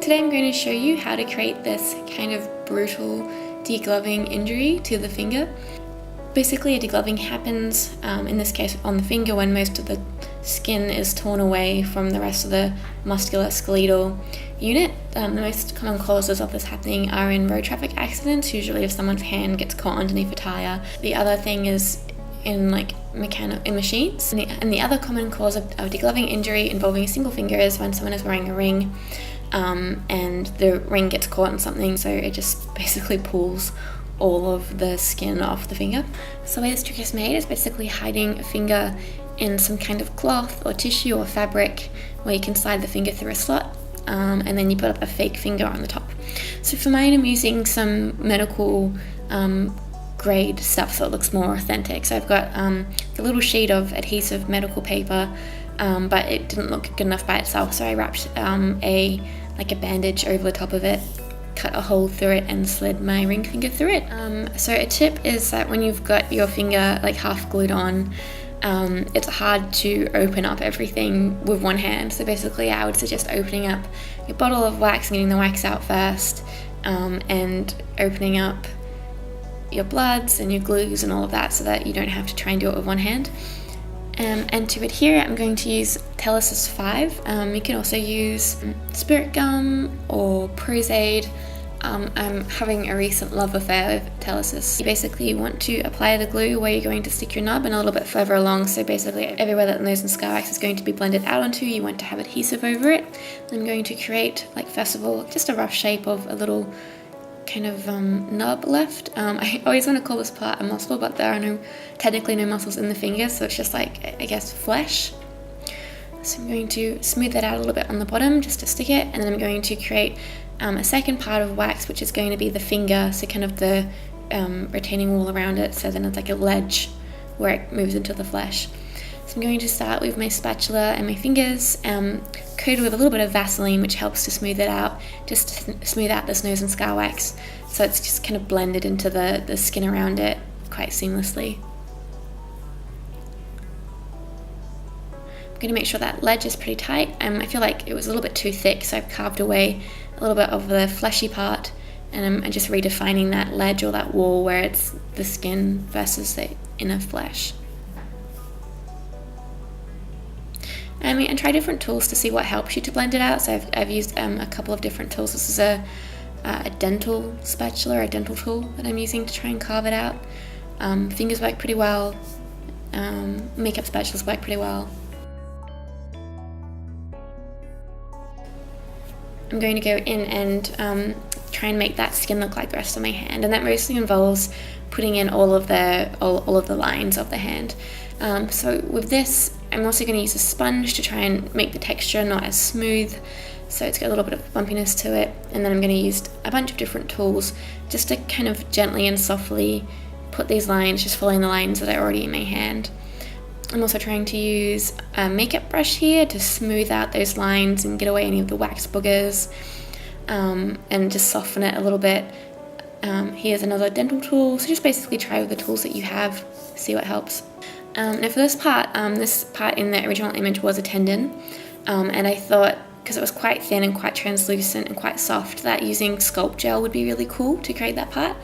today I'm going to show you how to create this kind of brutal degloving injury to the finger. Basically, a degloving happens, in this case on the finger, when most of the skin is torn away from the rest of the musculoskeletal unit. The most common causes of this happening are in road traffic accidents, usually if someone's hand gets caught underneath a tire. The other thing is in machines. And the other common cause of degloving injury involving a single finger is when someone is wearing a ring and the ring gets caught in something, so it just basically pulls all of the skin off the finger. So the way this trick is made is basically hiding a finger in some kind of cloth or tissue or fabric where you can slide the finger through a slot, and then you put up a fake finger on the top. So for mine, I'm using some medical grade stuff so it looks more authentic. So I've got a little sheet of adhesive medical paper, but it didn't look good enough by itself, so I wrapped a bandage over the top of it, cut a hole through it and slid my ring finger through it. So a tip is that when you've got your finger like half glued on, it's hard to open up everything with one hand. So basically I would suggest opening up your bottle of wax and getting the wax out first, and opening up your bloods and your glues and all of that so that you don't have to try and do it with one hand. And to adhere, I'm going to use Telesis 5. You can also use Spirit Gum or Prozaid. I'm having a recent love affair with Telesis. You basically want to apply the glue where you're going to stick your nub and a little bit further along, so basically everywhere that the nose and scar wax is going to be blended out onto, you want to have adhesive over it. I'm going to create, first of all, just a rough shape of a little kind of nub left. I always want to call this part a muscle, but there are technically no muscles in the finger, so it's just I guess flesh. So I'm going to smooth that out a little bit on the bottom just to stick it, and then I'm going to create a second part of wax, which is going to be the finger, so kind of the retaining wall around it, so then it's like a ledge where it moves into the flesh. So I'm going to start with my spatula and my fingers, coated with a little bit of Vaseline, which helps to smooth it out, just to smooth out this nose and scar wax, so it's just kind of blended into the skin around it quite seamlessly. I'm going to make sure that ledge is pretty tight. I feel like it was a little bit too thick, so I've carved away a little bit of the fleshy part, and I'm just redefining that ledge or that wall where it's the skin versus the inner flesh. And try different tools to see what helps you to blend it out. So I've used a couple of different tools. This is a dental spatula, a dental tool that I'm using to try and carve it out. Fingers work pretty well. Makeup spatulas work pretty well. I'm going to go in and try and make that skin look like the rest of my hand, and that mostly involves putting in all of the lines of the hand. So with this, I'm also going to use a sponge to try and make the texture not as smooth, so it's got a little bit of bumpiness to it. And then I'm going to use a bunch of different tools just to kind of gently and softly put these lines, just following the lines that are already in my hand. I'm also trying to use a makeup brush here to smooth out those lines and get away any of the wax boogers, and just soften it a little bit. Here's another dental tool, so just basically try with the tools that you have, see what helps. Now for this part in the original image was a tendon, and I thought, because it was quite thin and quite translucent and quite soft, that using sculpt gel would be really cool to create that part.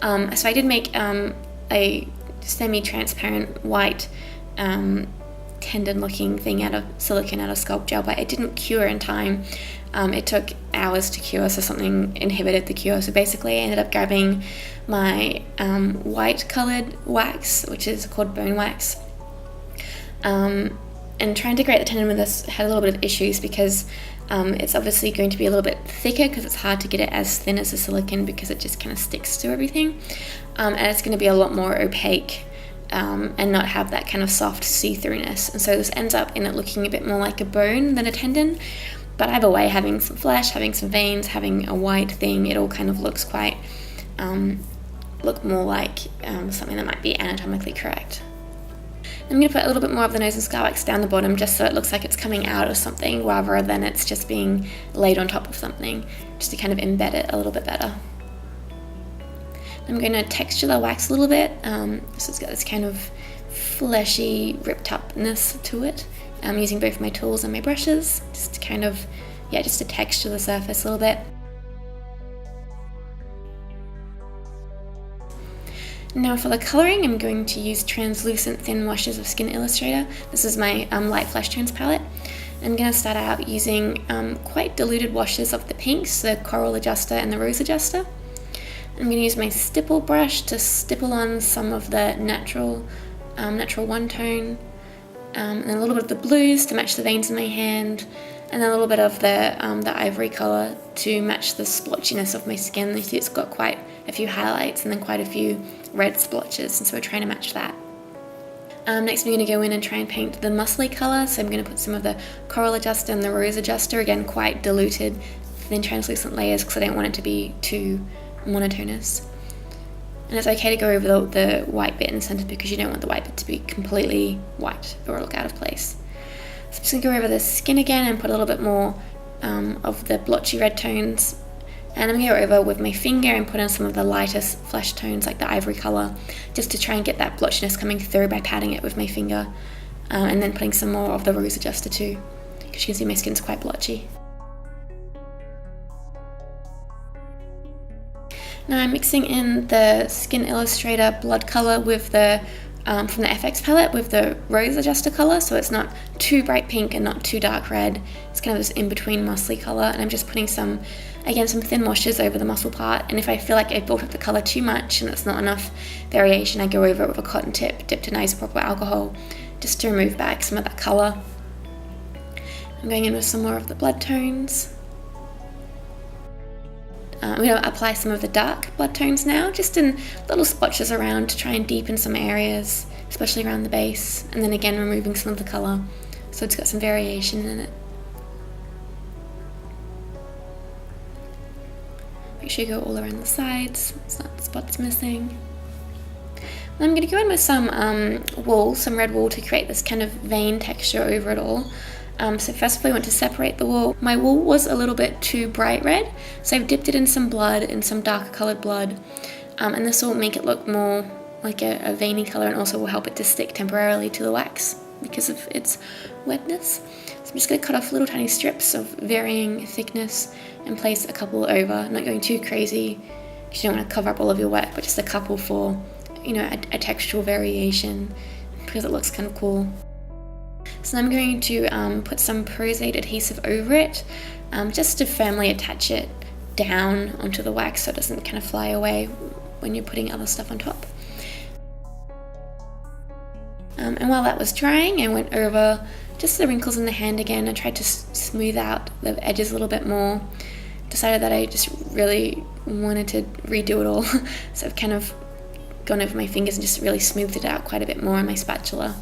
So I did make a semi-transparent white tendon looking thing out of silicone, out of sculpt gel, but it didn't cure in time. It took hours to cure, so something inhibited the cure. So basically I ended up grabbing my white colored wax, which is called bone wax, and trying to create the tendon with this had a little bit of issues because it's obviously going to be a little bit thicker because it's hard to get it as thin as the silicone because it just kind of sticks to everything, and it's going to be a lot more opaque and not have that kind of soft see-throughness, and so this ends up in it looking a bit more like a bone than a tendon. But either way, having some flesh, having some veins, having a white thing, it all kind of looks quite, look more like something that might be anatomically correct. I'm going to put a little bit more of the nose and scar wax down the bottom just so it looks like it's coming out of something rather than it's just being laid on top of something, just to kind of embed it a little bit better. I'm going to texture the wax a little bit, so it's got this kind of fleshy ripped upness to it. I'm using both my tools and my brushes just to kind of yeah, just to texture the surface a little bit. Now for the colouring, I'm going to use translucent thin washes of Skin Illustrator. This is my light flesh tones palette. I'm going to start out using quite diluted washes of the pinks, the Coral Adjuster and the Rose Adjuster. I'm going to use my stipple brush to stipple on some of the natural one tone, and a little bit of the blues to match the veins in my hand, and a little bit of the ivory colour to match the splotchiness of my skin. You see it's got quite a few highlights and then quite a few red splotches, and so we're trying to match that. Next I'm going to go in and try and paint the muscly colour, so I'm going to put some of the Coral Adjuster and the Rose Adjuster, again quite diluted, thin translucent layers because I don't want it to be too monotonous. And it's okay to go over the white bit in the centre because you don't want the white bit to be completely white or look out of place. So I'm just going to go over the skin again and put a little bit more of the blotchy red tones. And I'm going to go over with my finger and put in some of the lightest flesh tones like the ivory colour, just to try and get that blotchiness coming through by patting it with my finger. And then putting some more of the Rose Adjuster too, because you can see my skin's quite blotchy. Now I'm mixing in the Skin Illustrator blood colour with the from the FX palette with the Rose Adjuster colour, so it's not too bright pink and not too dark red. It's kind of this in-between muscly colour, and I'm just putting some thin washes over the muscle part, and if I feel like I've built up the colour too much and it's not enough variation, I go over it with a cotton tip dipped in isopropyl alcohol just to remove back some of that colour. I'm going in with some more of the blood tones. I'm going to apply some of the dark blood tones now, just in little splotches around to try and deepen some areas, especially around the base, and then again removing some of the colour so it's got some variation in it. Make sure you go all around the sides, so that spot's missing. And I'm going to go in with some wool, some red wool, to create this kind of vein texture over it all. So first of all, I want to separate the wool. My wool was a little bit too bright red, so I've dipped it in some blood, in some darker coloured blood, and this will make it look more like a veiny colour, and also will help it to stick temporarily to the wax because of its wetness. So I'm just going to cut off little tiny strips of varying thickness and place a couple over. I'm not going too crazy because you don't want to cover up all of your work, but just a couple for, you know, a textural variation because it looks kind of cool. So I'm going to put some Posate adhesive over it, just to firmly attach it down onto the wax so it doesn't kind of fly away when you're putting other stuff on top. And while that was drying, I went over just the wrinkles in the hand again. I tried to smooth out the edges a little bit more. Decided that I just really wanted to redo it all, so I've kind of gone over my fingers and just really smoothed it out quite a bit more on my spatula,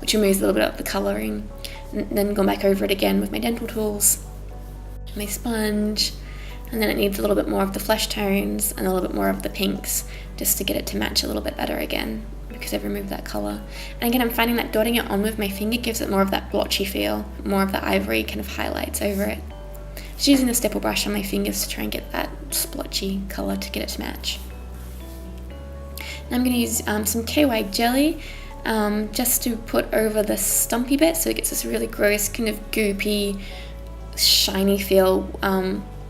which removes a little bit of the colouring, and then gone back over it again with my dental tools, my sponge, and then it needs a little bit more of the flesh tones and a little bit more of the pinks just to get it to match a little bit better again because I've removed that colour. And again, I'm finding that dotting it on with my finger gives it more of that blotchy feel, more of the ivory kind of highlights over it. Just using the stipple brush on my fingers to try and get that splotchy colour to get it to match. And I'm going to use some KY jelly just to put over the stumpy bit so it gets this really gross kind of goopy shiny feel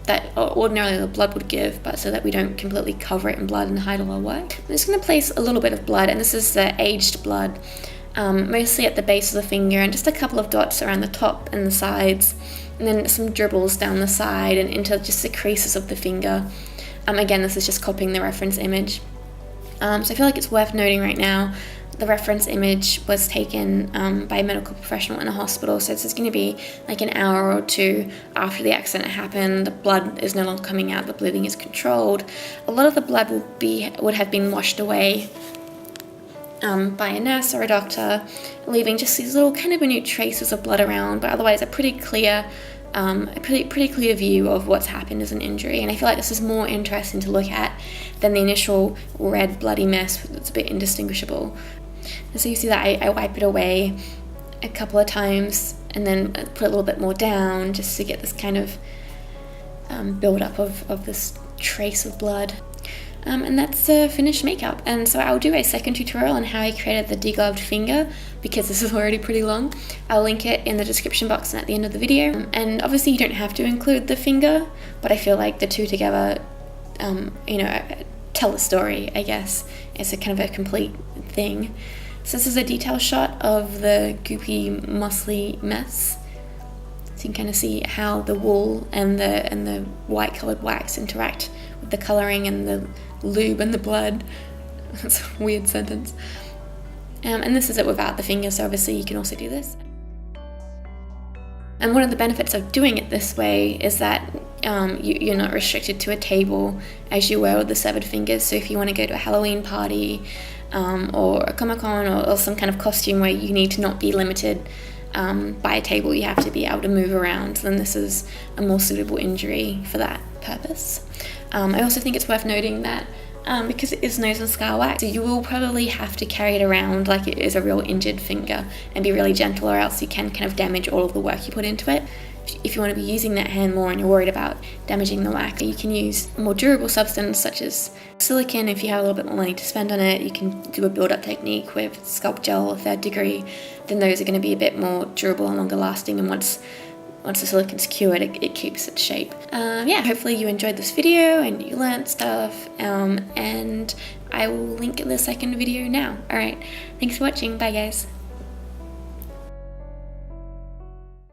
that ordinarily the blood would give, but so that we don't completely cover it in blood and hide all our work. I'm just going to place a little bit of blood, and this is the aged blood, mostly at the base of the finger, and just a couple of dots around the top and the sides, and then some dribbles down the side and into just the creases of the finger. Again, this is just copying the reference image. So I feel like it's worth noting right now, the reference image was taken by a medical professional in a hospital, so this is going to be like an hour or two after the accident happened. The blood is no longer coming out, the bleeding is controlled. A lot of the blood would have been washed away by a nurse or a doctor, leaving just these little kind of minute traces of blood around, but otherwise a pretty clear view of what's happened as an injury. And I feel like this is more interesting to look at than the initial red bloody mess that's a bit indistinguishable. And so you see that I wipe it away a couple of times and then put a little bit more down just to get this kind of build up of this trace of blood. And that's the finished makeup. And so I'll do a second tutorial on how I created the degloved finger, because this is already pretty long. I'll link it in the description box and at the end of the video. And obviously you don't have to include the finger, but I feel like the two together, you know, tell the story, I guess. It's a kind of a complete thing. So this is a detail shot of the goopy, muscly mess. So you can kind of see how the wool and the white coloured wax interact with the colouring and the lube and the blood. That's a weird sentence. And this is it without the finger, so obviously you can also do this. And one of the benefits of doing it this way is that you're not restricted to a table as you were with the severed fingers. So if you want to go to a Halloween party or a Comic-Con or some kind of costume where you need to not be limited by a table, you have to be able to move around, then this is a more suitable injury for that purpose. I also think it's worth noting that because it is nose and scar wax, you will probably have to carry it around like it is a real injured finger and be really gentle, or else you can kind of damage all of the work you put into it. If you want to be using that hand more and you're worried about damaging the wax, you can use a more durable substance such as silicone. If you have a little bit more money to spend on it, you can do a build-up technique with Sculpt Gel or 3rd degree. Then those are going to be a bit more durable and longer lasting, and once the silicone's cured, it keeps its shape. Yeah, hopefully you enjoyed this video and you learned stuff, and I will link the second video now. Alright, thanks for watching, bye guys.